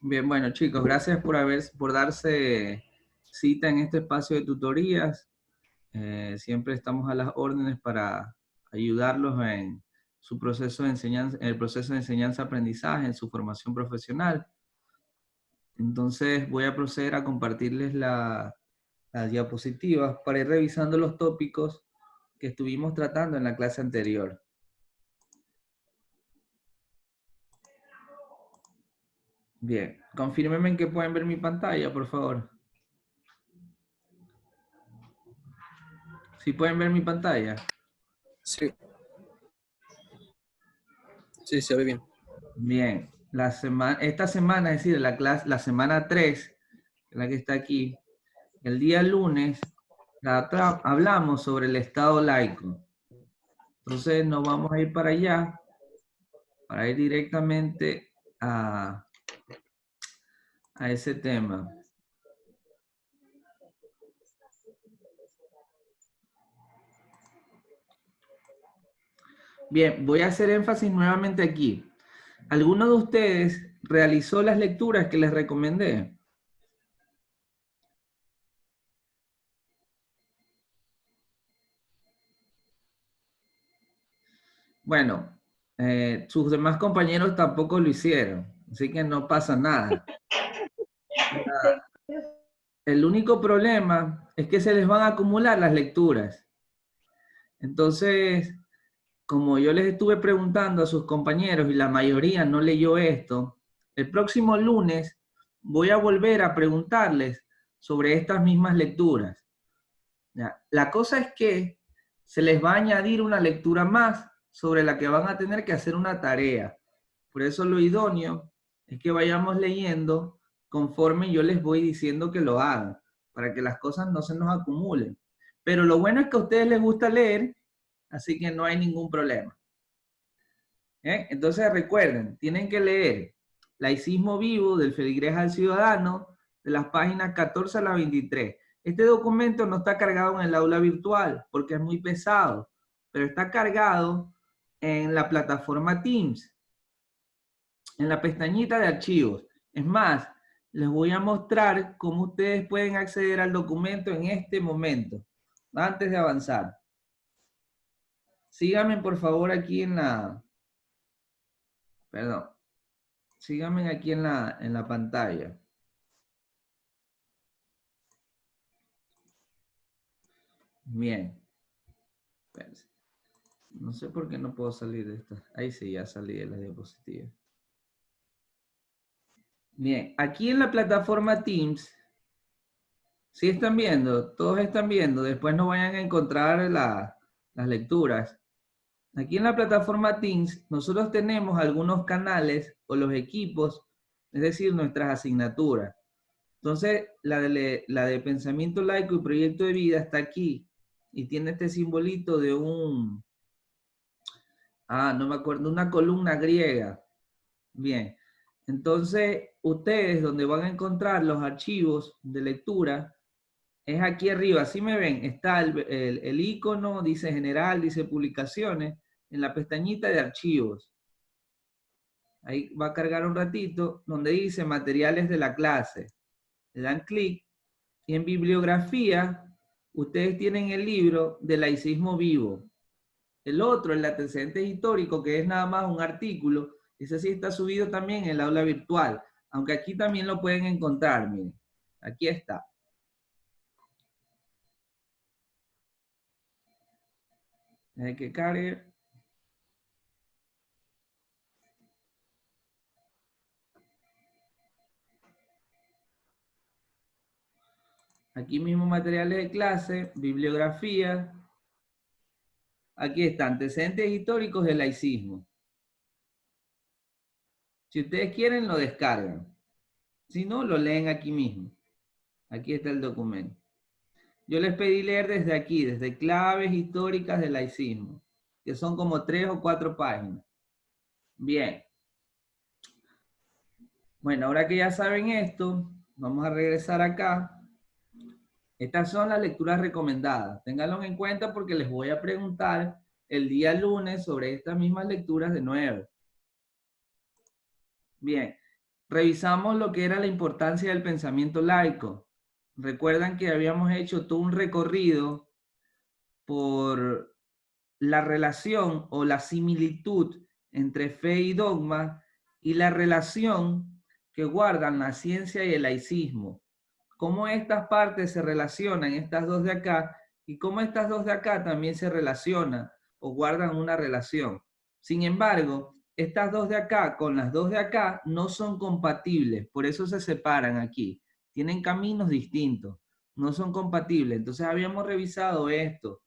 Bien, bueno chicos, gracias por darse cita en este espacio de tutorías. Siempre estamos a las órdenes para ayudarlos en su proceso de enseñanza, en el proceso de enseñanza-aprendizaje, en su formación profesional. Entonces voy a proceder a compartirles las diapositivas para ir revisando los tópicos que estuvimos tratando en la clase anterior. Bien, confírmenme que pueden ver mi pantalla, por favor. ¿Sí pueden ver mi pantalla? Sí, sí, se ve bien. Bien, esta semana, es decir, la semana 3, la que está aquí, el día lunes, hablamos sobre el Estado laico. Entonces nos vamos a ir para allá, para ir directamente a ese tema. Bien, voy a hacer énfasis nuevamente aquí. ¿Alguno de ustedes realizó las lecturas que les recomendé? Bueno, sus demás compañeros tampoco lo hicieron, así que no pasa nada. El único problema es que se les van a acumular las lecturas. Entonces, como yo les estuve preguntando a sus compañeros y la mayoría no leyó esto, el próximo lunes voy a volver a preguntarles sobre estas mismas lecturas. ¿Ya? La cosa es que se les va a añadir una lectura más sobre la que van a tener que hacer una tarea. Por eso lo idóneo es que vayamos leyendo conforme yo les voy diciendo que lo hagan, para que las cosas no se nos acumulen. Pero lo bueno es que a ustedes les gusta leer, así que no hay ningún problema. Entonces recuerden, tienen que leer Laicismo Vivo del Feligrés al Ciudadano, de las páginas 14 a la 23. Este documento no está cargado en el aula virtual porque es muy pesado, pero está cargado en la plataforma Teams, en la pestañita de archivos. Es más, les voy a mostrar cómo ustedes pueden acceder al documento en este momento, antes de avanzar. Síganme por favor aquí perdón, síganme aquí en la pantalla. Bien. Espérense. No sé por qué no puedo salir de esta. Ahí sí, ya salí de la diapositiva. Bien, aquí en la plataforma Teams, ¿sí están viendo? Todos están viendo. Después no vayan a encontrar las lecturas. Aquí en la plataforma Teams, nosotros tenemos algunos canales o los equipos, es decir, nuestras asignaturas. Entonces, la de Pensamiento Laico y Proyecto de Vida está aquí y tiene este simbolito de no me acuerdo, una columna griega. Bien, entonces ustedes donde van a encontrar los archivos de lectura es aquí arriba, así me ven, está el icono, dice general, dice publicaciones, en la pestañita de archivos. Ahí va a cargar un ratito, donde dice materiales de la clase. Le dan clic y en bibliografía ustedes tienen el libro de Laicismo Vivo. El otro, el antecedente histórico, que es nada más un artículo, ese sí está subido también en el aula virtual, aunque aquí también lo pueden encontrar, miren, aquí está. Deje que cargue. Aquí mismo materiales de clase, bibliografía. Aquí está, antecedentes históricos del laicismo. Si ustedes quieren, lo descargan. Si no, lo leen aquí mismo. Aquí está el documento. Yo les pedí leer desde aquí, desde claves históricas del laicismo, que son como 3 o 4 páginas. Bien. Bueno, ahora que ya saben esto, vamos a regresar acá. Estas son las lecturas recomendadas. Ténganlo en cuenta porque les voy a preguntar el día lunes sobre estas mismas lecturas de nuevo. Bien, revisamos lo que era la importancia del pensamiento laico. Recuerdan que habíamos hecho todo un recorrido por la relación o la similitud entre fe y dogma y la relación que guardan la ciencia y el laicismo. Cómo estas partes se relacionan, estas dos de acá, y cómo estas dos de acá también se relacionan o guardan una relación. Sin embargo, estas dos de acá con las dos de acá no son compatibles, por eso se separan aquí. Tienen caminos distintos, no son compatibles. Entonces habíamos revisado esto.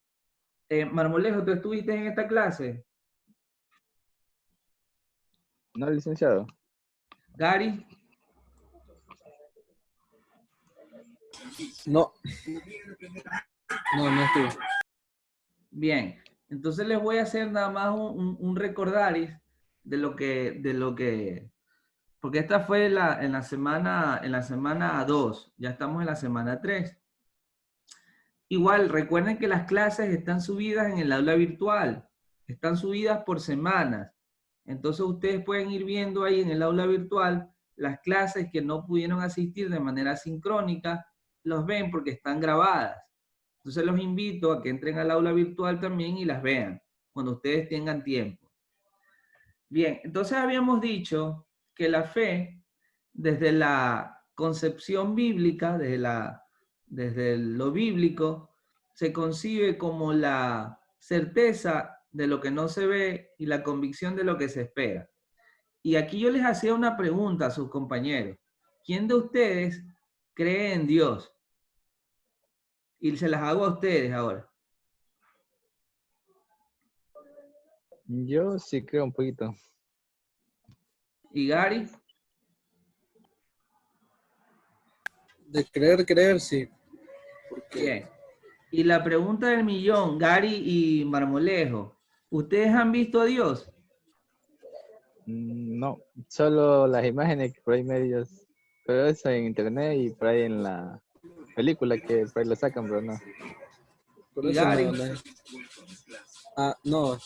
Marmolejo, ¿tú estuviste en esta clase? No, licenciado. Gary, No. No estuve. bien. Entonces les voy a hacer nada más un recordaris de lo que, porque esta fue en la semana 2, ya estamos en la semana 3. Igual, recuerden que las clases están subidas en el aula virtual, están subidas por semanas. Entonces ustedes pueden ir viendo ahí en el aula virtual las clases que no pudieron asistir de manera sincrónica, los ven porque están grabadas. Entonces los invito a que entren al aula virtual también y las vean cuando ustedes tengan tiempo. Bien, entonces habíamos dicho que la fe, desde la concepción bíblica, desde lo bíblico, se concibe como la certeza de lo que no se ve y la convicción de lo que se espera. Y aquí yo les hacía una pregunta a sus compañeros. ¿Quién de ustedes cree en Dios? Y se las hago a ustedes ahora. Yo sí creo un poquito. ¿Y Gary? De creer, sí. Porque Bien. Y la pregunta del millón, Gary y Marmolejo, ¿ustedes han visto a Dios? No, solo las imágenes que por ahí medios, pero eso en internet y por ahí en la película que por ahí lo sacan, pero no. por ¿Y eso Gary? no,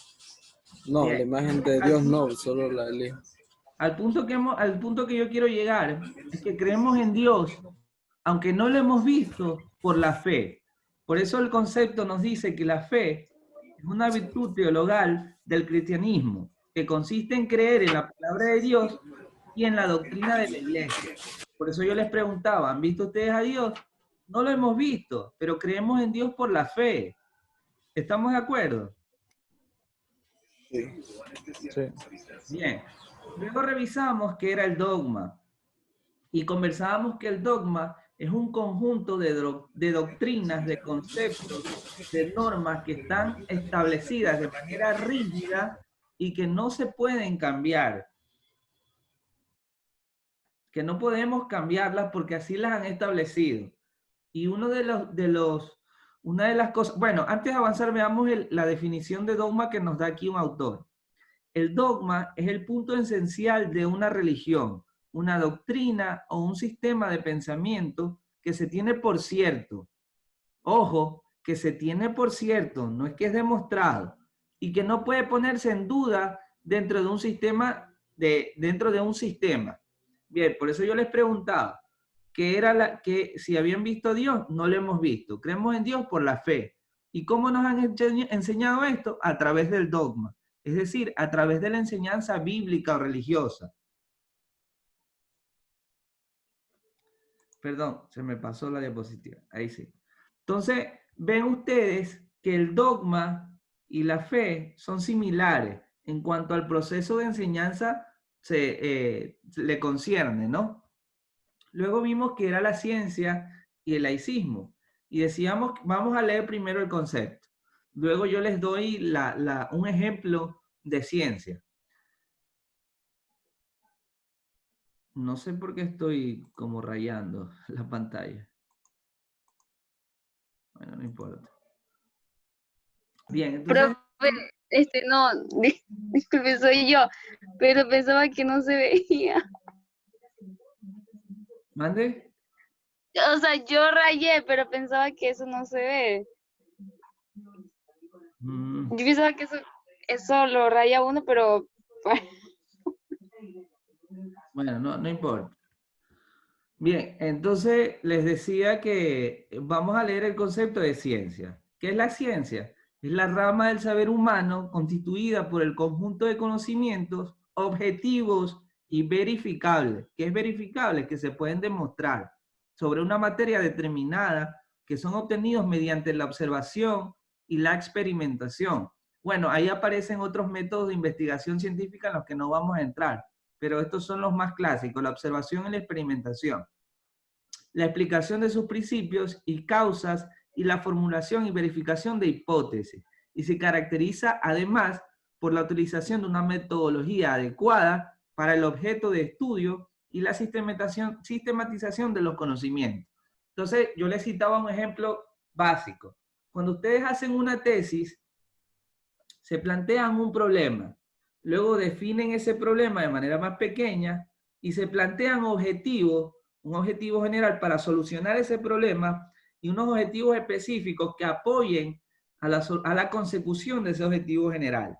la Bien. imagen de Dios no, solo la del Hijo. Al punto que yo quiero llegar es que creemos en Dios, aunque no lo hemos visto por la fe. Por eso el concepto nos dice que la fe es una virtud teologal del cristianismo, que consiste en creer en la palabra de Dios y en la doctrina de la iglesia. Por eso yo les preguntaba, ¿han visto ustedes a Dios? No lo hemos visto, pero creemos en Dios por la fe. ¿Estamos de acuerdo? Sí. Sí. Bien. Luego revisamos qué era el dogma y conversábamos que el dogma es un conjunto de doctrinas, de conceptos, de normas que están establecidas de manera rígida y que no se pueden cambiar, que no podemos cambiarlas porque así las han establecido. Y una de las cosas, bueno, antes de avanzar veamos la definición de dogma que nos da aquí un autor. El dogma es el punto esencial de una religión, una doctrina o un sistema de pensamiento que se tiene por cierto. Ojo, que se tiene por cierto, no es que es demostrado, y que no puede ponerse en duda dentro de un sistema, dentro de un sistema. Bien, por eso yo les preguntaba, que si habían visto a Dios, no lo hemos visto. Creemos en Dios por la fe. ¿Y cómo nos han enseñado esto? A través del dogma, es decir, a través de la enseñanza bíblica o religiosa. Perdón, se me pasó la diapositiva. Ahí sí. Entonces, ven ustedes que el dogma y la fe son similares en cuanto al proceso de enseñanza le concierne, ¿no? Luego vimos que era la ciencia y el laicismo. Y decíamos, vamos a leer primero el concepto. Luego yo les doy un ejemplo de ciencia. No sé por qué estoy como rayando la pantalla. Bueno, no importa. Bien, entonces... Profe, no, disculpe, soy yo, pero pensaba que no se veía. ¿Mande? O sea, yo rayé, pero pensaba que eso no se ve. Yo pensaba que eso lo raya uno, pero... Bueno, no importa. Bien, entonces les decía que vamos a leer el concepto de ciencia. ¿Qué es la ciencia? Es la rama del saber humano constituida por el conjunto de conocimientos objetivos y verificables. ¿Qué es verificable? Que se pueden demostrar sobre una materia determinada que son obtenidos mediante la observación y la experimentación. Bueno, ahí aparecen otros métodos de investigación científica en los que no vamos a entrar, pero estos son los más clásicos, la observación y la experimentación, la explicación de sus principios y causas y la formulación y verificación de hipótesis. Y se caracteriza además por la utilización de una metodología adecuada para el objeto de estudio y la sistematización de los conocimientos. Entonces, yo les citaba un ejemplo básico. Cuando ustedes hacen una tesis, se plantean un problema, luego definen ese problema de manera más pequeña y se plantean objetivos, un objetivo general para solucionar ese problema y unos objetivos específicos que apoyen a la consecución de ese objetivo general.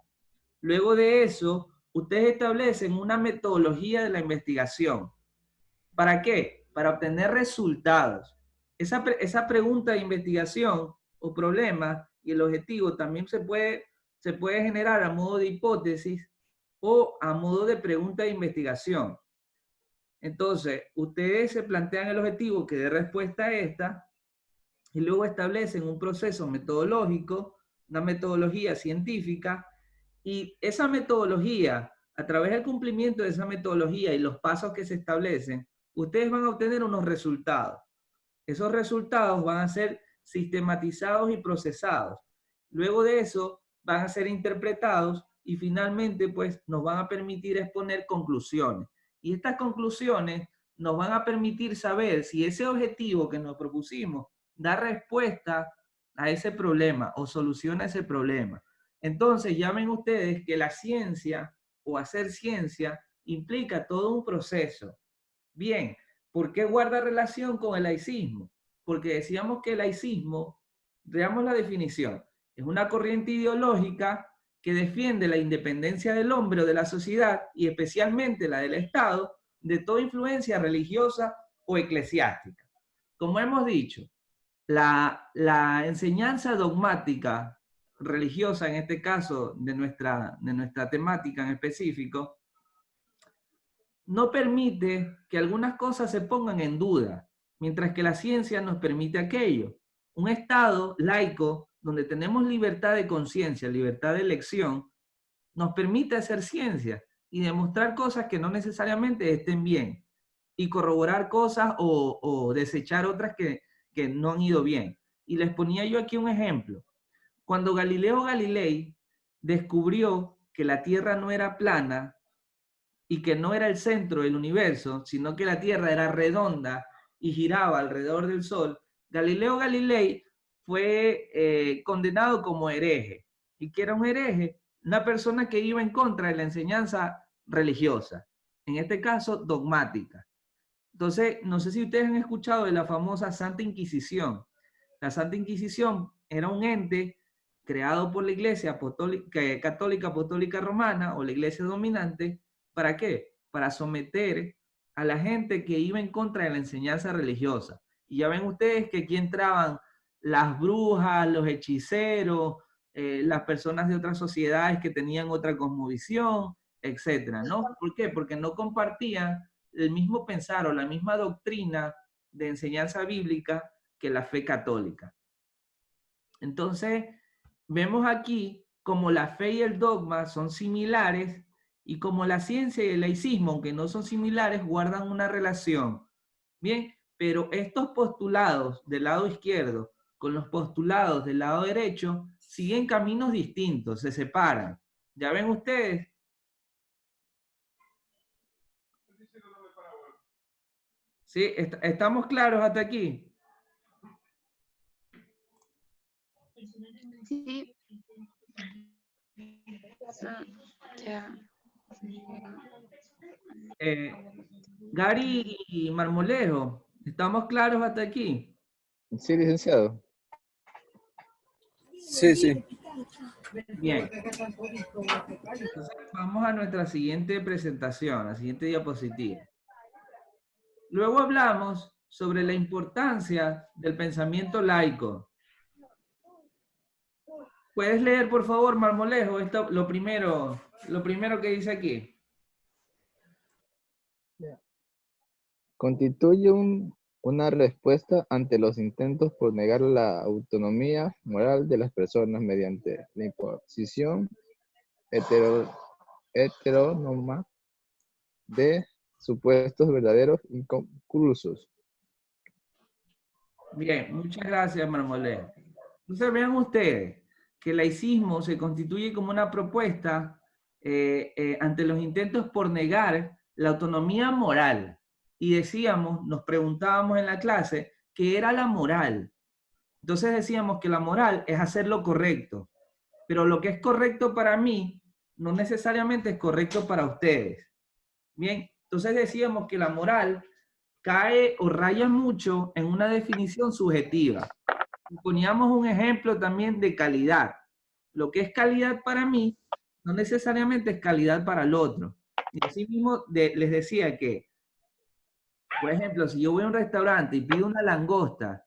Luego de eso, ustedes establecen una metodología de la investigación. ¿Para qué? Para obtener resultados. Esa pregunta de investigación o problema y el objetivo también se puede generar a modo de hipótesis o a modo de pregunta de investigación. Entonces, ustedes se plantean el objetivo que dé respuesta a esta y luego establecen un proceso metodológico, una metodología científica, y esa metodología, a través del cumplimiento de esa metodología y los pasos que se establecen, ustedes van a obtener unos resultados. Esos resultados van a ser sistematizados y procesados. Luego de eso, van a ser interpretados y finalmente, pues, nos van a permitir exponer conclusiones. Y estas conclusiones nos van a permitir saber si ese objetivo que nos propusimos da respuesta a ese problema o soluciona ese problema. Entonces, ya ven ustedes que la ciencia o hacer ciencia implica todo un proceso. Bien, ¿por qué guarda relación con el laicismo? Porque decíamos que el laicismo, veamos la definición, es una corriente ideológica que defiende la independencia del hombre o de la sociedad y especialmente la del Estado de toda influencia religiosa o eclesiástica. Como hemos dicho, la enseñanza dogmática religiosa, en este caso de nuestra temática en específico, no permite que algunas cosas se pongan en duda, mientras que la ciencia nos permite aquello. Un Estado laico, donde tenemos libertad de conciencia, libertad de elección, nos permite hacer ciencia y demostrar cosas que no necesariamente estén bien, y corroborar cosas o desechar otras que no han ido bien. Y les ponía yo aquí un ejemplo. Cuando Galileo Galilei descubrió que la Tierra no era plana y que no era el centro del universo, sino que la Tierra era redonda y giraba alrededor del Sol, Galileo Galilei fue condenado como hereje. ¿Y qué era un hereje? Una persona que iba en contra de la enseñanza religiosa, en este caso dogmática. Entonces, no sé si ustedes han escuchado de la famosa Santa Inquisición. La Santa Inquisición era un ente creado por la Iglesia Católica Apostólica Romana o la Iglesia dominante. ¿Para qué? Para someter a la gente que iba en contra de la enseñanza religiosa. Y ya ven ustedes que aquí entraban las brujas, los hechiceros, las personas de otras sociedades que tenían otra cosmovisión, etcétera, ¿no? ¿Por qué? Porque no compartían el mismo pensar o la misma doctrina de enseñanza bíblica que la fe católica. Entonces, vemos aquí como la fe y el dogma son similares y como la ciencia y el laicismo, aunque no son similares, guardan una relación. Bien, pero estos postulados del lado izquierdo con los postulados del lado derecho siguen caminos distintos, se separan. ¿Ya ven ustedes? ¿Sí? ¿Estamos claros hasta aquí? Sí. Ya. Gary y Marmolejo, ¿estamos claros hasta aquí? Sí, licenciado. Sí, sí. Bien. Entonces, vamos a nuestra siguiente presentación, la siguiente diapositiva. Luego hablamos sobre la importancia del pensamiento laico. ¿Puedes leer, por favor, Marmolejo, lo primero que dice aquí? Constituye una respuesta ante los intentos por negar la autonomía moral de las personas mediante la imposición heterónoma de supuestos verdaderos inconclusos. Bien, muchas gracias, Marmolejo. Entonces vean ustedes que el laicismo se constituye como una propuesta ante los intentos por negar la autonomía moral. Y decíamos, nos preguntábamos en la clase, ¿qué era la moral? Entonces decíamos que la moral es hacer lo correcto, pero lo que es correcto para mí no necesariamente es correcto para ustedes. Bien, entonces decíamos que la moral cae o raya mucho en una definición subjetiva. Y poníamos un ejemplo también de calidad. Lo que es calidad para mí no necesariamente es calidad para el otro. Y así mismo les decía que, por ejemplo, si yo voy a un restaurante y pido una langosta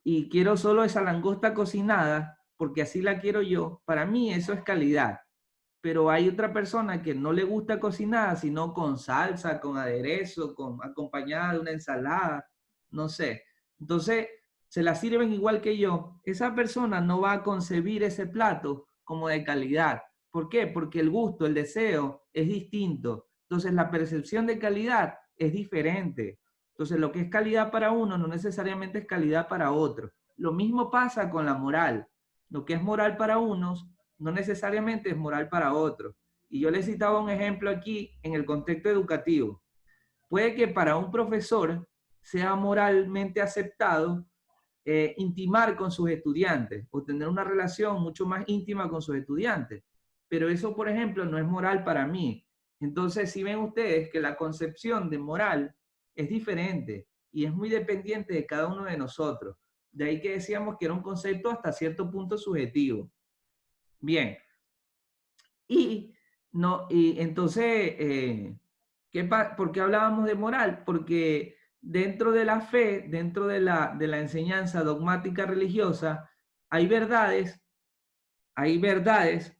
y quiero solo esa langosta cocinada, porque así la quiero yo, para mí eso es calidad. Pero hay otra persona que no le gusta cocinada, sino con salsa, con aderezo, acompañada de una ensalada, no sé. Entonces, se la sirven igual que yo. Esa persona no va a concebir ese plato como de calidad. ¿Por qué? Porque el gusto, el deseo es distinto. Entonces, la percepción de calidad es diferente. Entonces, lo que es calidad para uno no necesariamente es calidad para otro. Lo mismo pasa con la moral. Lo que es moral para unos no necesariamente es moral para otros. Y yo les citaba un ejemplo aquí en el contexto educativo. Puede que para un profesor sea moralmente aceptado intimar con sus estudiantes o tener una relación mucho más íntima con sus estudiantes. Pero eso, por ejemplo, no es moral para mí. Entonces, si ven ustedes que la concepción de moral es diferente y es muy dependiente de cada uno de nosotros. De ahí que decíamos que era un concepto hasta cierto punto subjetivo. Bien. Y entonces, ¿por qué hablábamos de moral? Porque dentro de la fe, dentro de la enseñanza dogmática religiosa, hay verdades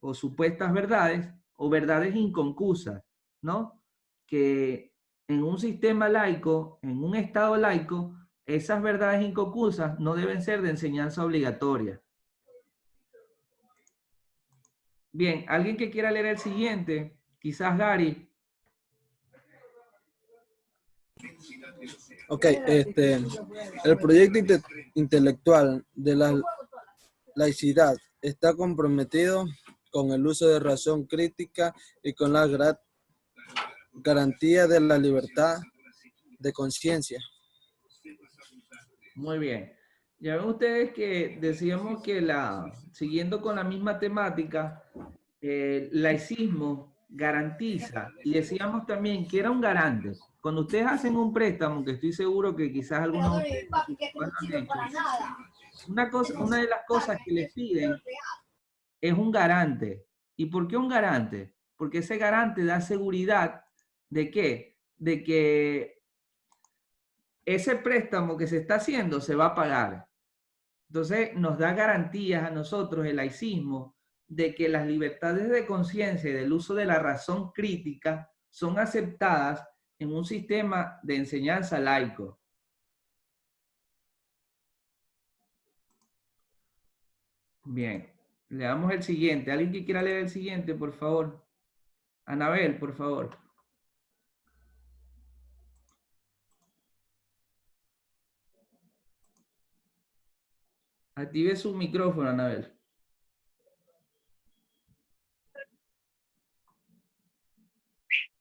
o supuestas verdades o verdades inconcusas, ¿no? Que en un sistema laico, en un estado laico, esas verdades inconcusas no deben ser de enseñanza obligatoria. Bien, ¿alguien que quiera leer el siguiente? Quizás Gary. Ok, el proyecto intelectual de la laicidad está comprometido con el uso de razón crítica y con la garantía de la libertad de conciencia. Muy bien. Ya ven ustedes que decíamos que siguiendo con la misma temática, el laicismo garantiza, y decíamos también que era un garante. Cuando ustedes hacen un préstamo, que estoy seguro que quizás algunos han hecho, una de las cosas que les piden es un garante. ¿Y por qué un garante? Porque ese garante da seguridad de ¿qué? De que ese préstamo que se está haciendo se va a pagar. Entonces nos da garantías a nosotros el laicismo de que las libertades de conciencia y del uso de la razón crítica son aceptadas en un sistema de enseñanza laico. Bien, le damos el siguiente. ¿Alguien que quiera leer el siguiente, por favor? Anabel, por favor. Active su micrófono, Anabel.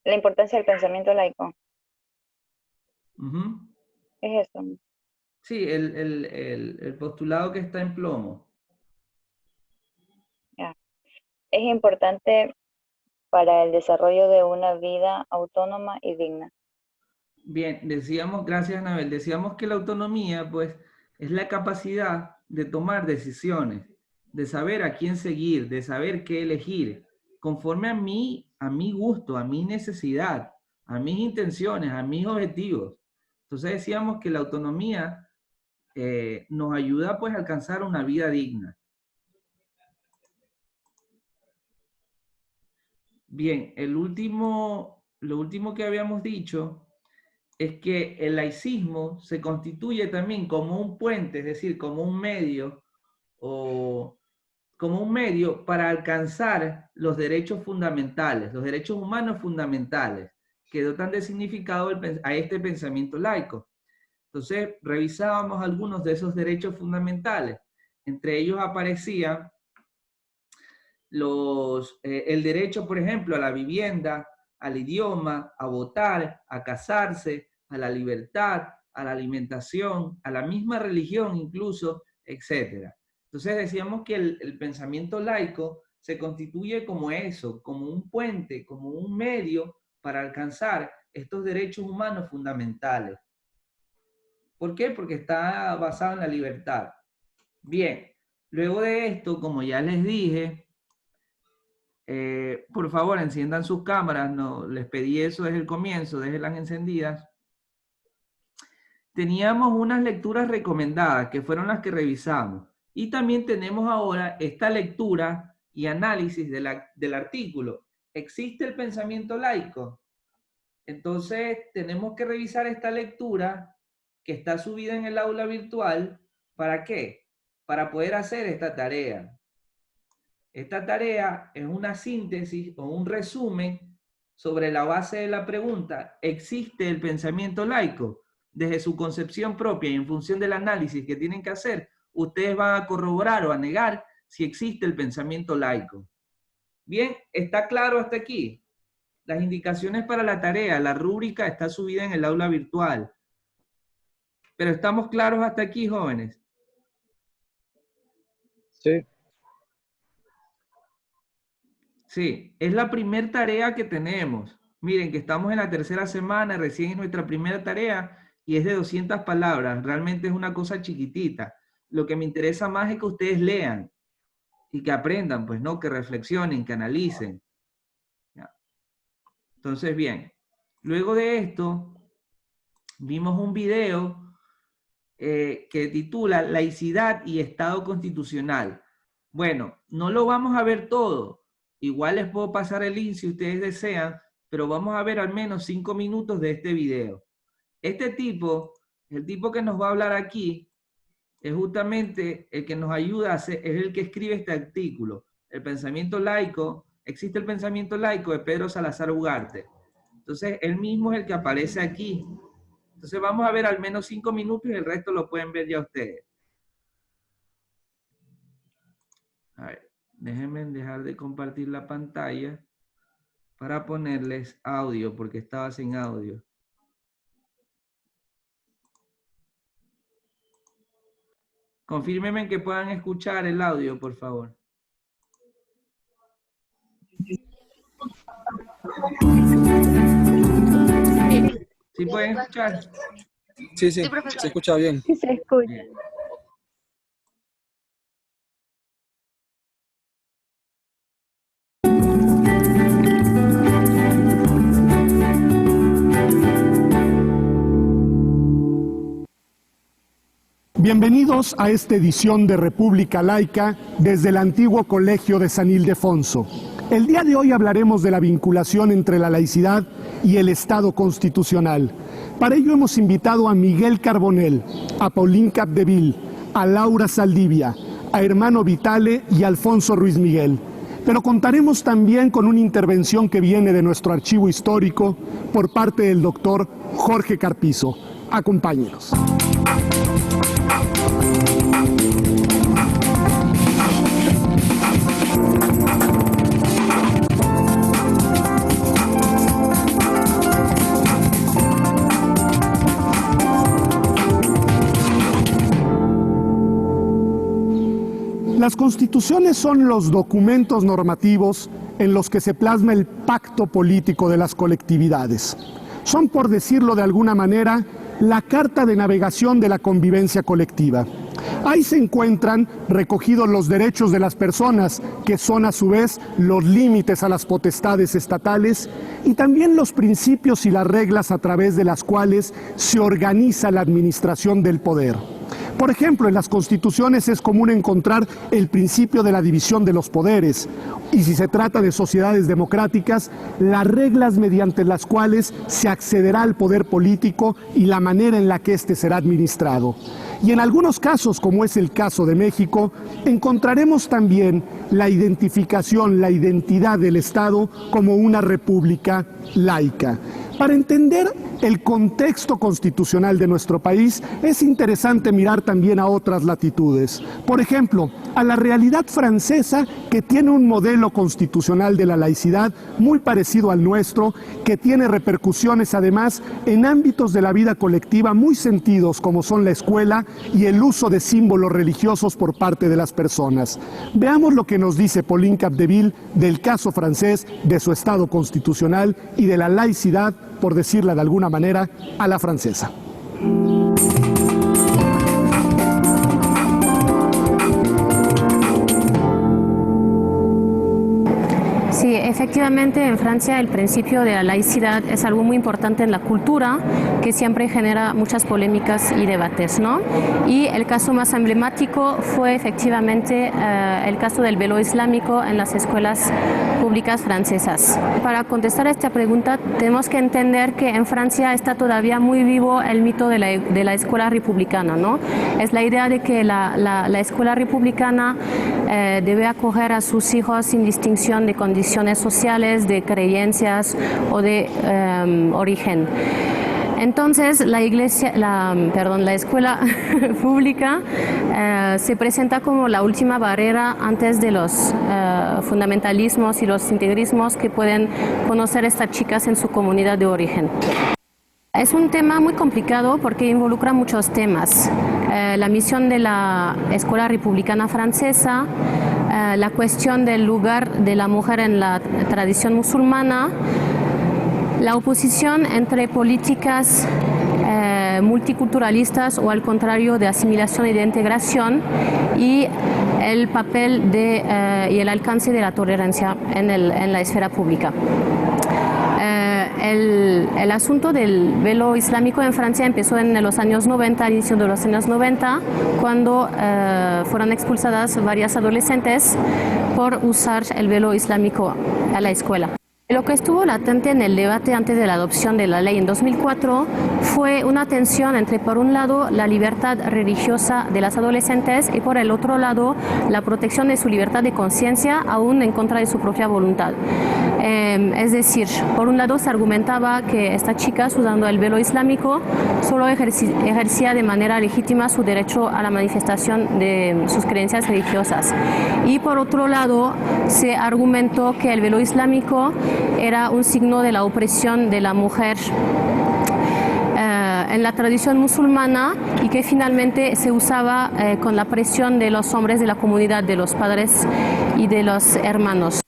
La importancia del pensamiento laico. Uh-huh. Es eso. Sí, el postulado que está en plomo. Ya. Es importante para el desarrollo de una vida autónoma y digna. Bien, decíamos, gracias Anabel, decíamos que la autonomía, pues, es la capacidad de tomar decisiones de saber a quién seguir, de saber qué elegir, conforme a mi gusto, a mi necesidad, a mis intenciones, a mis objetivos. Entonces decíamos que la autonomía nos ayuda pues a alcanzar una vida digna. Bien, lo último que habíamos dicho es que el laicismo se constituye también como un puente, es decir, como un medio para alcanzar los derechos fundamentales, los derechos humanos fundamentales, que dotan de significado a este pensamiento laico. Entonces, revisábamos algunos de esos derechos fundamentales. Entre ellos aparecían el derecho, por ejemplo, a la vivienda, al idioma, a votar, a casarse, a la libertad, a la alimentación, a la misma religión incluso, etc. Entonces decíamos que el pensamiento laico se constituye como eso, como un puente, como un medio para alcanzar estos derechos humanos fundamentales. ¿Por qué? Porque está basado en la libertad. Bien, luego de esto, como ya les dije, por favor, enciendan sus cámaras, no, les pedí eso desde el comienzo, déjenlas encendidas. Teníamos unas lecturas recomendadas, que fueron las que revisamos. Y también tenemos ahora esta lectura y análisis del artículo. ¿Existe el pensamiento laico? Entonces, tenemos que revisar esta lectura que está subida en el aula virtual. ¿Para qué? Para poder hacer esta tarea. Esta tarea es una síntesis o un resumen sobre la base de la pregunta: ¿existe el pensamiento laico? Desde su concepción propia y en función del análisis que tienen que hacer, ustedes van a corroborar o a negar si existe el pensamiento laico. Bien, ¿está claro hasta aquí? Las indicaciones para la tarea, la rúbrica está subida en el aula virtual. Pero ¿estamos claros hasta aquí, jóvenes? Sí. Sí, es la primera tarea que tenemos. Miren que estamos en la tercera semana, recién es nuestra primera tarea y es de 200 palabras. Realmente es una cosa chiquitita. Lo que me interesa más es que ustedes lean y que aprendan, pues, ¿no? Que reflexionen, que analicen. ¿Ya? Entonces, bien, luego de esto, vimos un video que titula Laicidad y Estado Constitucional. Bueno, no lo vamos a ver todo. Igual les puedo pasar el link si ustedes desean, pero vamos a ver al menos 5 minutos de este video. Este tipo, el tipo que nos va a hablar aquí, es justamente el que nos ayuda a hacer, es el que escribe este artículo. El pensamiento laico, existe el pensamiento laico de Pedro Salazar Ugarte. Entonces, él mismo es el que aparece aquí. Entonces, vamos a ver al menos 5 minutos y el resto lo pueden ver ya ustedes. A ver, déjenme dejar de compartir la pantalla para ponerles audio, porque estaba sin audio. Confírmenme que puedan escuchar el audio, por favor. ¿Sí pueden escuchar? Sí, se escucha bien. Sí, se escucha. Bien. Bienvenidos a esta edición de República Laica desde el antiguo Colegio de San Ildefonso. El día de hoy hablaremos de la vinculación entre la laicidad y el Estado constitucional. Para ello hemos invitado a Miguel Carbonell, a Paulín Capdeville, a Laura Saldivia, a Hermano Vitale y a Alfonso Ruiz Miguel. Pero contaremos también con una intervención que viene de nuestro archivo histórico por parte del doctor Jorge Carpizo. Acompáñenos. Las constituciones son los documentos normativos en los que se plasma el pacto político de las colectividades. Son, por decirlo de alguna manera, la carta de navegación de la convivencia colectiva. Ahí se encuentran recogidos los derechos de las personas, que son a su vez los límites a las potestades estatales, y también los principios y las reglas a través de las cuales se organiza la administración del poder. Por ejemplo, en las constituciones es común encontrar el principio de la división de los poderes, y si se trata de sociedades democráticas, las reglas mediante las cuales se accederá al poder político y la manera en la que éste será administrado. Y en algunos casos, como es el caso de México, encontraremos también la identificación, la identidad del Estado como una república laica. Para entender el contexto constitucional de nuestro país, es interesante mirar también a otras latitudes. Por ejemplo, a la realidad francesa, que tiene un modelo constitucional de la laicidad muy parecido al nuestro, que tiene repercusiones además en ámbitos de la vida colectiva muy sentidos, como son la escuela y el uso de símbolos religiosos por parte de las personas. Veamos lo que nos dice Pauline Capdeville del caso francés, de su Estado constitucional y de la laicidad, por decirla de alguna manera, a la francesa. Sí, efectivamente en Francia el principio de la laicidad es algo muy importante en la cultura, que siempre genera muchas polémicas y debates, ¿no? Y el caso más emblemático fue efectivamente el caso del velo islámico en las escuelas públicas francesas. Para contestar a esta pregunta tenemos que entender que en Francia está todavía muy vivo el mito de la escuela republicana, ¿no? Es la idea de que la escuela republicana debe acoger a sus hijos sin distinción de condiciones sociales, de creencias o de origen. Entonces la escuela pública se presenta como la última barrera antes de los fundamentalismos y los integrismos que pueden conocer estas chicas en su comunidad de origen. Es un tema muy complicado porque involucra muchos temas. La misión de la escuela republicana francesa, la cuestión del lugar de la mujer en la tradición musulmana, la oposición entre políticas multiculturalistas o al contrario de asimilación y de integración, y el papel y el alcance de la tolerancia en la esfera pública. El asunto del velo islámico en Francia empezó en los años 90, al inicio de los años 90, cuando fueron expulsadas varias adolescentes por usar el velo islámico a la escuela. Lo que estuvo latente en el debate antes de la adopción de la ley en 2004 fue una tensión entre, por un lado, la libertad religiosa de las adolescentes y, por el otro lado, la protección de su libertad de conciencia, aún en contra de su propia voluntad. Es decir, por un lado se argumentaba que estas chicas, usando el velo islámico, solo ejercía de manera legítima su derecho a la manifestación de sus creencias religiosas. Y por otro lado, se argumentó que el velo islámico era un signo de la opresión de la mujer en la tradición musulmana, y que finalmente se usaba con la presión de los hombres de la comunidad, de los padres y de los hermanos.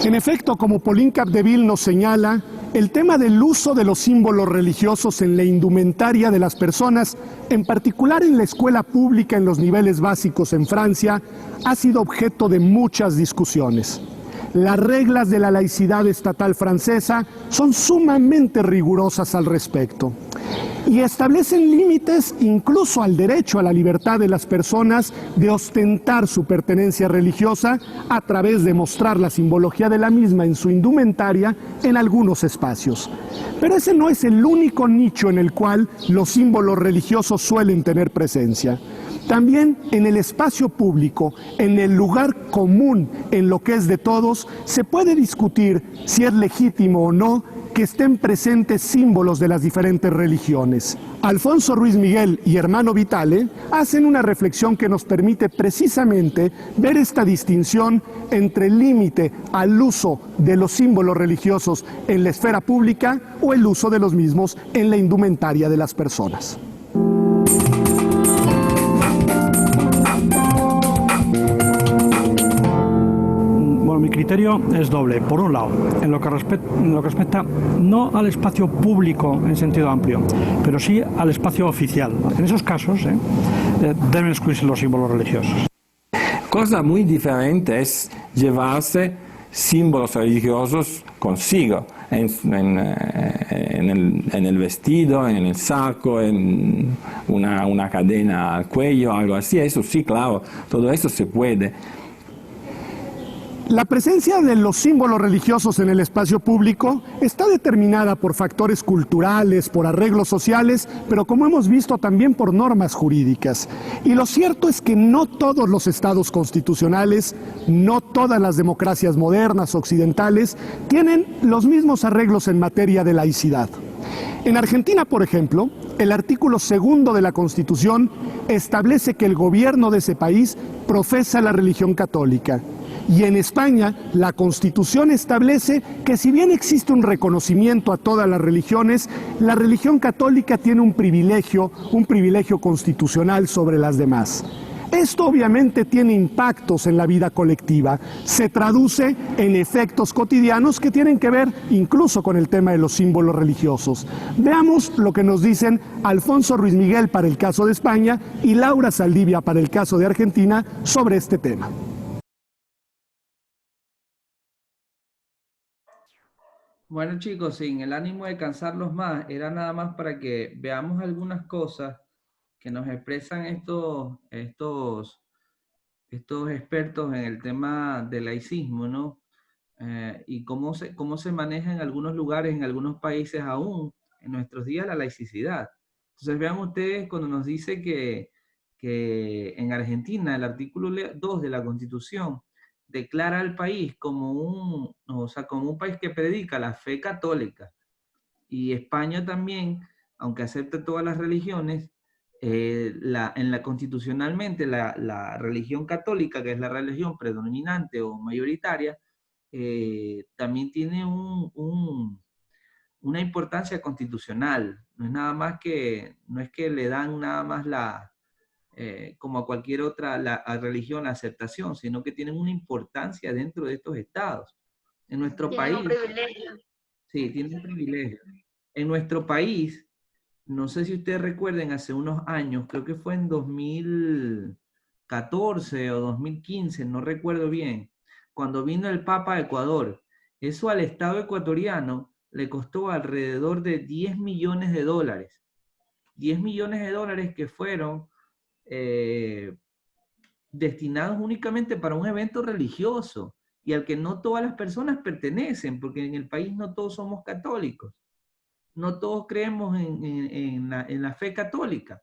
En efecto, como Pauline Capdeville nos señala, el tema del uso de los símbolos religiosos en la indumentaria de las personas, en particular en la escuela pública en los niveles básicos en Francia, ha sido objeto de muchas discusiones. Las reglas de la laicidad estatal francesa son sumamente rigurosas al respecto y establecen límites incluso al derecho a la libertad de las personas de ostentar su pertenencia religiosa a través de mostrar la simbología de la misma en su indumentaria en algunos espacios. Pero ese no es el único nicho en el cual los símbolos religiosos suelen tener presencia. También en el espacio público, en el lugar común, en lo que es de todos, se puede discutir si es legítimo o no que estén presentes símbolos de las diferentes religiones. Alfonso Ruiz Miguel y Hermano Vitale hacen una reflexión que nos permite precisamente ver esta distinción entre el límite al uso de los símbolos religiosos en la esfera pública o el uso de los mismos en la indumentaria de las personas. criterio es doble. Por un lado, en lo que respecta no al espacio público en sentido amplio, pero sí al espacio oficial. En esos casos deben excluirse los símbolos religiosos. Cosa muy diferente es llevarse símbolos religiosos consigo, en el vestido, en el saco, en una cadena al cuello, algo así. Eso sí, claro, todo eso se puede. La presencia de los símbolos religiosos en el espacio público está determinada por factores culturales, por arreglos sociales, pero como hemos visto también por normas jurídicas. Y lo cierto es que no todos los estados constitucionales, no todas las democracias modernas occidentales tienen los mismos arreglos en materia de laicidad. En Argentina, por ejemplo, el artículo 2 de la Constitución establece que el gobierno de ese país profesa la religión católica. Y en España, la Constitución establece que si bien existe un reconocimiento a todas las religiones, la religión católica tiene un privilegio constitucional sobre las demás. Esto obviamente tiene impactos en la vida colectiva, se traduce en efectos cotidianos que tienen que ver incluso con el tema de los símbolos religiosos. Veamos lo que nos dicen Alfonso Ruiz Miguel para el caso de España y Laura Saldivia para el caso de Argentina sobre este tema. Bueno, chicos, sin el ánimo de cansarlos más, era nada más para que veamos algunas cosas que nos expresan estos expertos en el tema del laicismo, ¿no? Y cómo se maneja en algunos lugares, en algunos países aún, en nuestros días, la laicidad. Entonces vean ustedes cuando nos dice que en Argentina el artículo 2 de la Constitución declara al país como un país que predica la fe católica. Y España también, aunque acepte todas las religiones, constitucionalmente la religión católica, que es la religión predominante o mayoritaria, también tiene una importancia constitucional. No es que le dan nada más como a cualquier otra religión la aceptación, sino que tienen una importancia dentro de estos estados. En nuestro país... Tienen un privilegio. Sí, tienen privilegio. En nuestro país, no sé si ustedes recuerden, hace unos años, creo que fue en 2014 o 2015, no recuerdo bien, cuando vino el Papa a Ecuador, eso al Estado ecuatoriano le costó alrededor de 10 millones de dólares. 10 millones de dólares que fueron destinados únicamente para un evento religioso y al que no todas las personas pertenecen, porque en el país no todos somos católicos, no todos creemos en la fe católica.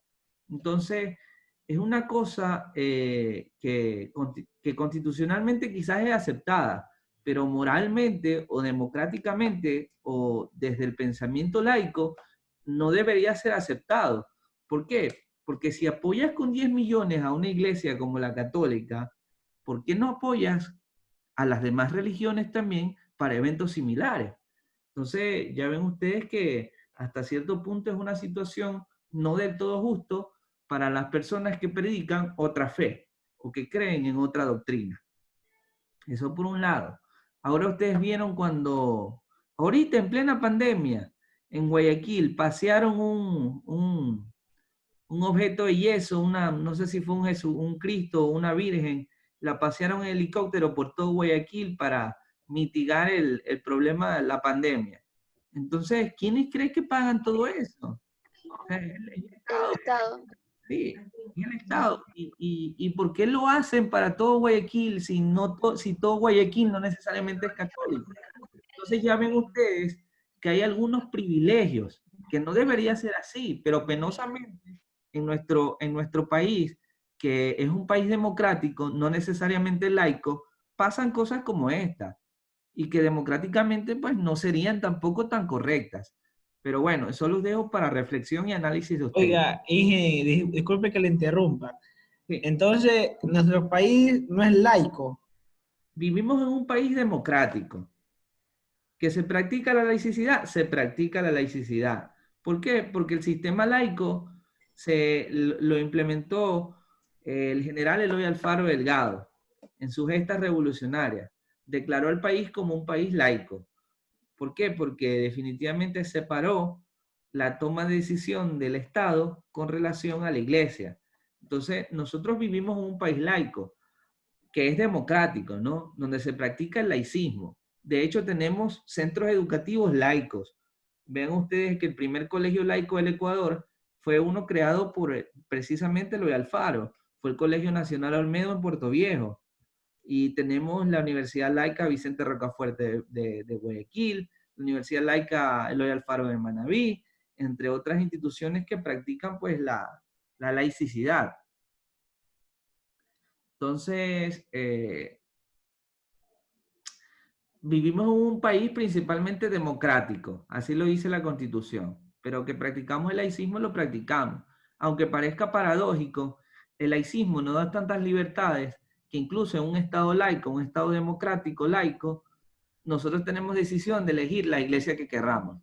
Entonces, es una cosa que constitucionalmente quizás es aceptada, pero moralmente o democráticamente o desde el pensamiento laico no debería ser aceptado. ¿Por qué? Porque si apoyas con 10 millones a una iglesia como la católica, ¿por qué no apoyas a las demás religiones también para eventos similares? Entonces, ya ven ustedes que hasta cierto punto es una situación no del todo justo para las personas que predican otra fe o que creen en otra doctrina. Eso por un lado. Ahora ustedes vieron cuando, ahorita en plena pandemia, en Guayaquil, pasearon un objeto de yeso, no sé si fue un Jesús, un Cristo o una Virgen, la pasearon en helicóptero por todo Guayaquil para mitigar el problema de la pandemia. Entonces, ¿quiénes creen que pagan todo eso? El Estado. Sí, el Estado. ¿Y por qué lo hacen para todo Guayaquil si todo Guayaquil no necesariamente es católico? Entonces ya ven ustedes que hay algunos privilegios, que no debería ser así, pero penosamente en nuestro país, que es un país democrático, no necesariamente laico, pasan cosas como esta, y que democráticamente pues no serían tampoco tan correctas. Pero bueno, eso los dejo para reflexión y análisis de ustedes. Oiga, Inge, disculpe que le interrumpa. Sí. Entonces, nuestro país no es laico. Vivimos en un país democrático. ¿Que se practica la laicidad? Se practica la laicidad. ¿Por qué? Porque el sistema laico lo implementó el general Eloy Alfaro Delgado en sus gestas revolucionarias, declaró al país como un país laico. ¿Por qué? Porque definitivamente separó la toma de decisión del Estado con relación a la Iglesia. Entonces, nosotros vivimos en un país laico, que es democrático, ¿no? Donde se practica el laicismo. De hecho, tenemos centros educativos laicos. Vean ustedes que el primer colegio laico del Ecuador fue uno creado por precisamente Eloy Alfaro. Fue el Colegio Nacional Olmedo en Puerto Viejo. Y tenemos la Universidad Laica Vicente Rocafuerte de Guayaquil, la Universidad Laica Eloy Alfaro de Manabí, entre otras instituciones que practican pues la laicidad. Entonces, vivimos en un país principalmente democrático, así lo dice la Constitución, pero que practicamos el laicismo, lo practicamos. Aunque parezca paradójico, el laicismo no da tantas libertades que incluso en un Estado laico, un Estado democrático laico, nosotros tenemos decisión de elegir la iglesia que querramos.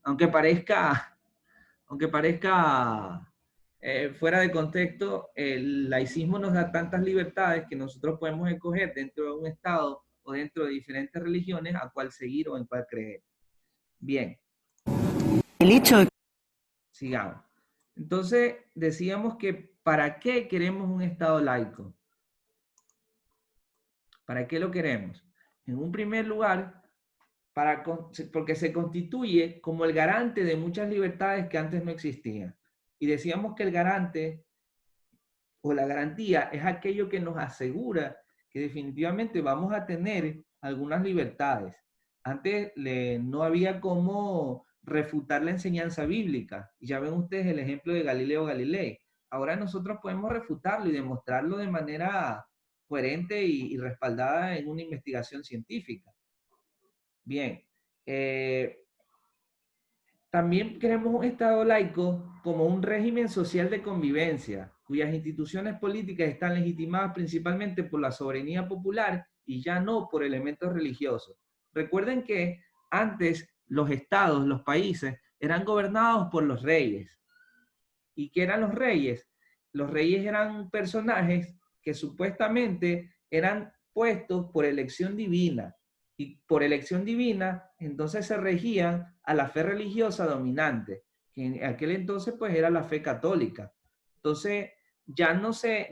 Aunque parezca fuera de contexto, el laicismo nos da tantas libertades que nosotros podemos escoger dentro de un Estado o dentro de diferentes religiones a cuál seguir o en cuál creer. Bien. El hecho de... Sigamos. Entonces, decíamos que ¿para qué queremos un Estado laico? ¿Para qué lo queremos? En un primer lugar, porque se constituye como el garante de muchas libertades que antes no existían. Y decíamos que el garante o la garantía es aquello que nos asegura que definitivamente vamos a tener algunas libertades. Antes no había cómo refutar la enseñanza bíblica. Y ya ven ustedes el ejemplo de Galileo Galilei. Ahora nosotros podemos refutarlo y demostrarlo de manera coherente y respaldada en una investigación científica. Bien. También queremos un Estado laico como un régimen social de convivencia, cuyas instituciones políticas están legitimadas principalmente por la soberanía popular y ya no por elementos religiosos. Recuerden que antes los estados, los países, eran gobernados por los reyes. ¿Y qué eran los reyes? Los reyes eran personajes que supuestamente eran puestos por elección divina. Y por elección divina, entonces se regían a la fe religiosa dominante, que en aquel entonces pues era la fe católica. Entonces ya no se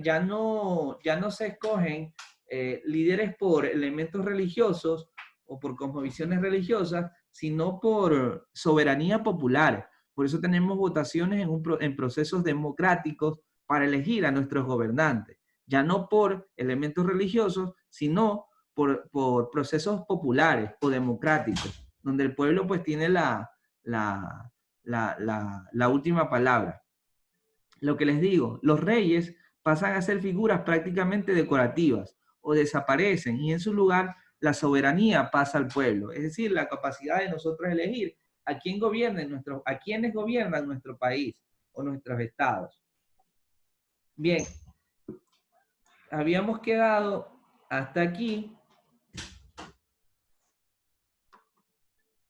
escogen líderes por elementos religiosos o por cosmovisiones religiosas, sino por soberanía popular. Por eso tenemos votaciones en procesos democráticos para elegir a nuestros gobernantes, ya no por elementos religiosos, sino por procesos populares o democráticos, donde el pueblo pues tiene la última palabra. Lo que les digo, los reyes pasan a ser figuras prácticamente decorativas o desaparecen y en su lugar la soberanía pasa al pueblo, es decir, la capacidad de nosotros elegir a quiénes gobiernan nuestro país o nuestros estados. Bien, habíamos quedado hasta aquí.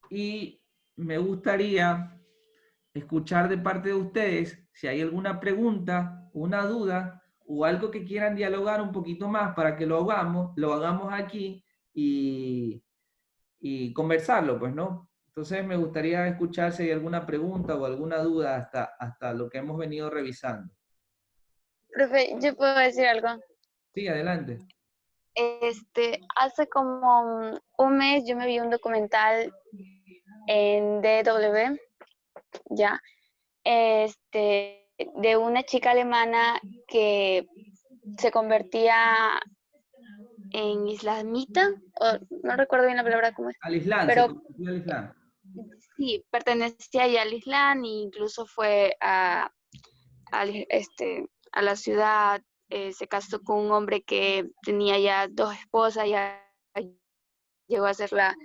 Y me gustaría escuchar de parte de ustedes si hay alguna pregunta, una duda o algo que quieran dialogar un poquito más para que lo hagamos aquí y conversarlo, pues, ¿no? Entonces me gustaría escuchar si hay alguna pregunta o alguna duda hasta lo que hemos venido revisando. Profe, ¿yo puedo decir algo? Sí, adelante. Hace como un mes yo me vi un documental en DW, ya, de una chica alemana que se convertía en islamita, o no recuerdo bien la palabra cómo es. Al Islam, pero se convirtió al Islam. Sí, pertenecía ya al Islam e incluso fue a la ciudad, se casó con un hombre que tenía ya 2 esposas, ya llegó a ser la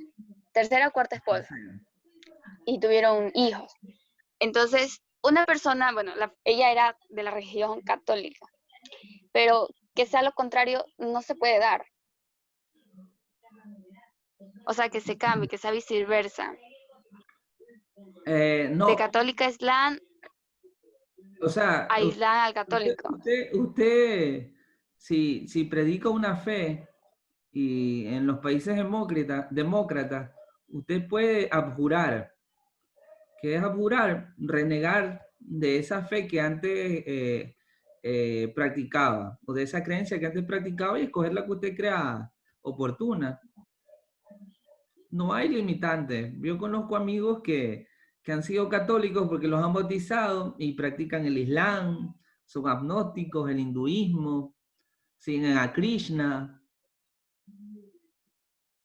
tercera o cuarta esposa y tuvieron hijos. Entonces, una persona, bueno, ella era de la religión católica, pero que sea lo contrario no se puede dar. O sea, que se cambie, que sea viceversa. No. De católica a Islam, o sea, a Islam al católico. Usted si predica una fe Y en los países demócratas, usted puede abjurar. ¿Qué es abjurar? Renegar de esa fe que antes practicaba, o de esa creencia que antes practicaba y escoger la que usted crea oportuna. No hay limitantes. Yo conozco amigos que han sido católicos porque los han bautizado y practican el Islam, son agnósticos, el hinduismo, siguen a Krishna.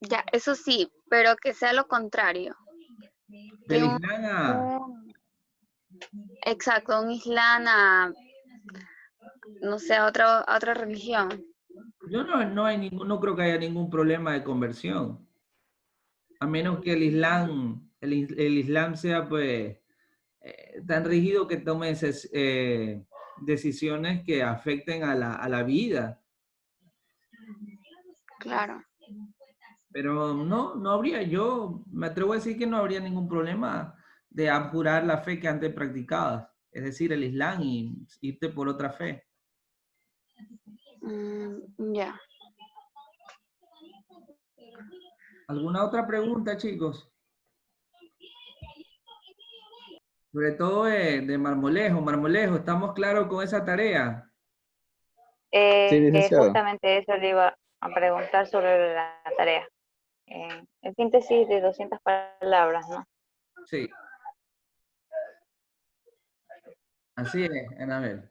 Ya, eso sí, pero que sea lo contrario. Del De un- Islam a... Exacto, un Islam a, no sé, a otra religión. Yo no creo que haya ningún problema de conversión. A menos que el Islam sea pues tan rígido que tome decisiones que afecten a la vida. Claro. Pero no habría, yo me atrevo a decir que no habría ningún problema de abjurar la fe que antes practicabas, es decir, el Islam, y irte por otra fe. Ya. ¿Alguna otra pregunta, chicos? Sobre todo de Marmolejo. Marmolejo, ¿estamos claros con esa tarea? Sí, licenciado. Justamente eso le iba a preguntar sobre la tarea. En síntesis de 200 palabras, ¿no? Sí. Así es, Anabel.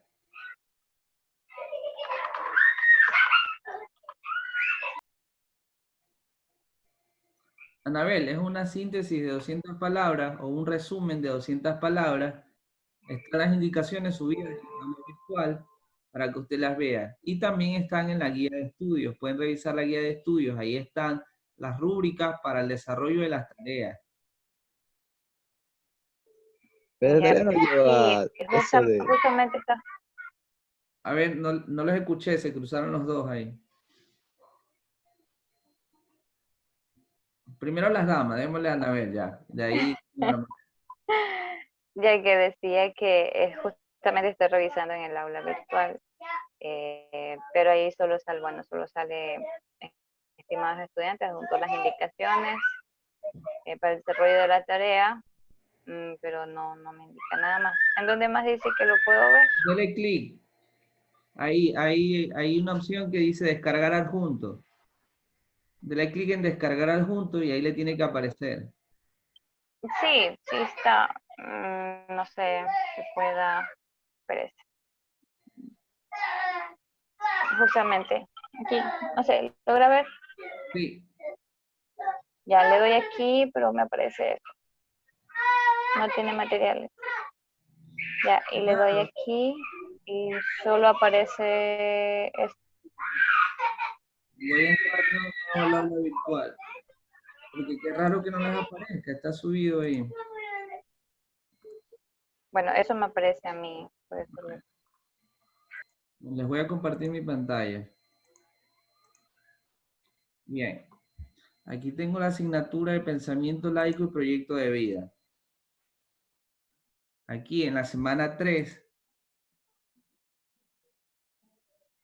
Anabel, es una síntesis de 200 palabras o un resumen de 200 palabras. Están las indicaciones subidas en el programa virtual para que usted las vea. Y también están en la guía de estudios. Pueden revisar la guía de estudios. Ahí están las rúbricas para el desarrollo de las tareas. Pero Ya, esa tarea no lleva y eso de... justamente está. A ver, no los escuché, se cruzaron los dos ahí. Primero las damas, démosle a Anabel ya. De ahí... Ya que decía que justamente estoy revisando en el aula virtual, pero ahí solo sale, estimados estudiantes, junto a las indicaciones para el desarrollo de la tarea, pero no me indica nada más. ¿En dónde más dice que lo puedo ver? Dele clic. Ahí hay una opción que dice descargar adjunto. Dele clic en descargar adjunto y ahí le tiene que aparecer. Sí está. No sé si pueda. Espérese. Justamente. Aquí. No sé, ¿logra ver? Sí. Ya le doy aquí, pero me aparece esto. No tiene materiales. Ya, y le doy aquí y solo aparece esto. Voy a entrar al aula virtual. Porque qué raro que no les aparezca, está subido ahí. Bueno, eso me aparece a mí. Por eso Les voy a compartir mi pantalla. Bien. Aquí tengo la asignatura de pensamiento laico y proyecto de vida. Aquí en la semana 3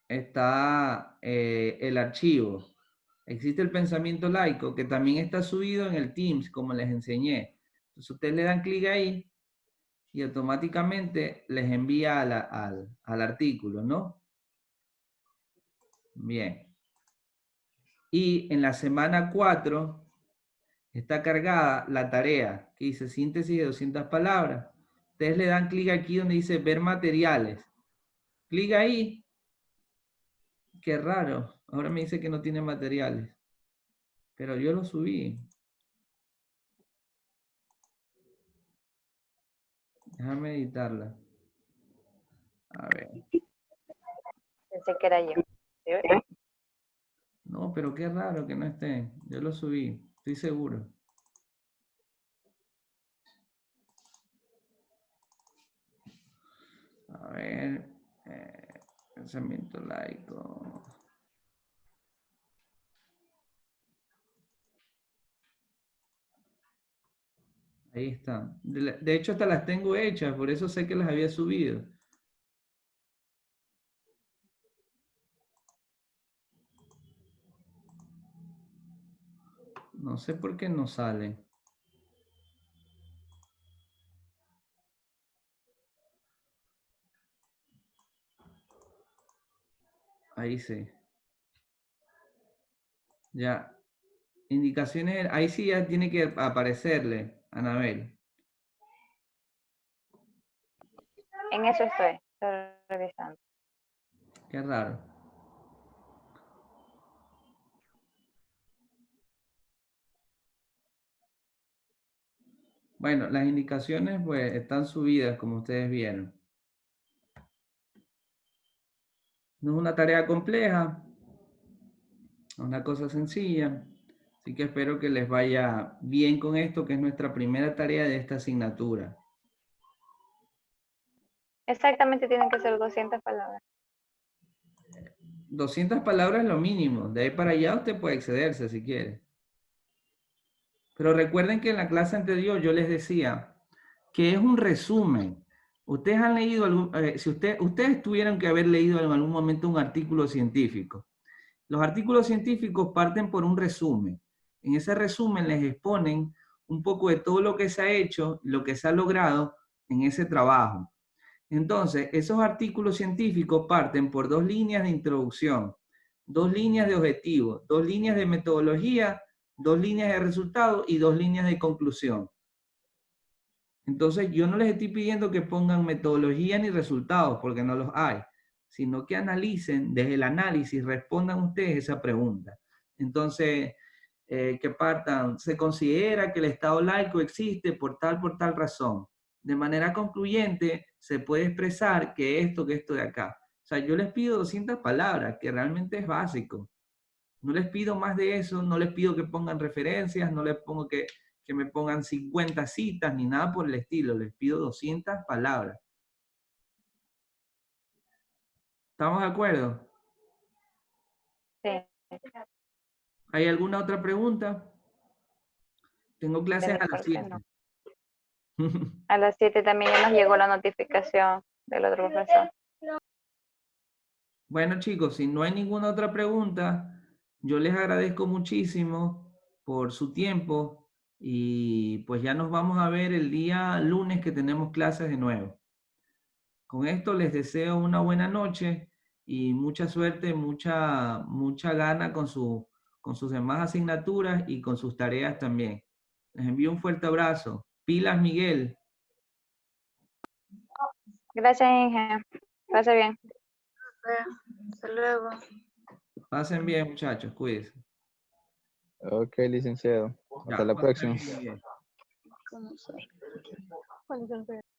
está el archivo. Existe el pensamiento laico que también está subido en el Teams, como les enseñé. Entonces ustedes le dan clic ahí y automáticamente les envía al artículo, ¿no? Bien. Y en la semana 4 está cargada la tarea que dice síntesis de 200 palabras. Ustedes le dan clic aquí donde dice ver materiales. Clic ahí. Qué raro. Ahora me dice que no tiene materiales. Pero yo lo subí. Déjame editarla. A ver. pensé que era yo. ¿Sí ve? No, pero qué raro que no esté. Yo lo subí. Estoy seguro. A ver. Pensamiento laico. Ahí está. De hecho, hasta las tengo hechas, por eso sé que las había subido. No sé por qué no sale. Ahí sí. Ya. Indicaciones, ahí sí ya tiene que aparecerle, Anabel. En eso estoy revisando. Qué raro. Bueno, las indicaciones pues están subidas como ustedes vieron. No es una tarea compleja, es una cosa sencilla. Así que espero que les vaya bien con esto, que es nuestra primera tarea de esta asignatura. Exactamente tienen que ser 200 palabras. 200 palabras es lo mínimo. De ahí para allá usted puede excederse si quiere. Pero recuerden que en la clase anterior yo les decía que es un resumen. Ustedes han leído si ustedes tuvieran que haber leído en algún momento un artículo científico. Los artículos científicos parten por un resumen. En ese resumen les exponen un poco de todo lo que se ha hecho, lo que se ha logrado en ese trabajo. Entonces, esos artículos científicos parten por 2 líneas de introducción, 2 líneas de objetivos, 2 líneas de metodología, 2 líneas de resultados y 2 líneas de conclusión. Entonces, yo no les estoy pidiendo que pongan metodología ni resultados, porque no los hay, sino que analicen, desde el análisis, respondan ustedes esa pregunta. Entonces, que partan, se considera que el Estado laico existe por tal razón. De manera concluyente, se puede expresar que esto de acá. O sea, yo les pido 200 palabras, que realmente es básico. No les pido más de eso, no les pido que pongan referencias, no les pongo que me pongan 50 citas, ni nada por el estilo. Les pido 200 palabras. ¿Estamos de acuerdo? Sí. ¿Hay alguna otra pregunta? Tengo clases a las 7. No. A las 7 también ya nos llegó la notificación del otro profesor. Bueno, chicos, si no hay ninguna otra pregunta, yo les agradezco muchísimo por su tiempo y pues ya nos vamos a ver el día lunes que tenemos clases de nuevo. Con esto les deseo una buena noche y mucha suerte, mucha gana con sus demás asignaturas y con sus tareas también. Les envío un fuerte abrazo. Pilas, Miguel. Gracias, Inge. Pase bien. Hasta luego. Pasen bien, muchachos. Cuídense. Ok, licenciado. Hasta Ya, la próxima. bien. ¿Cómo soy?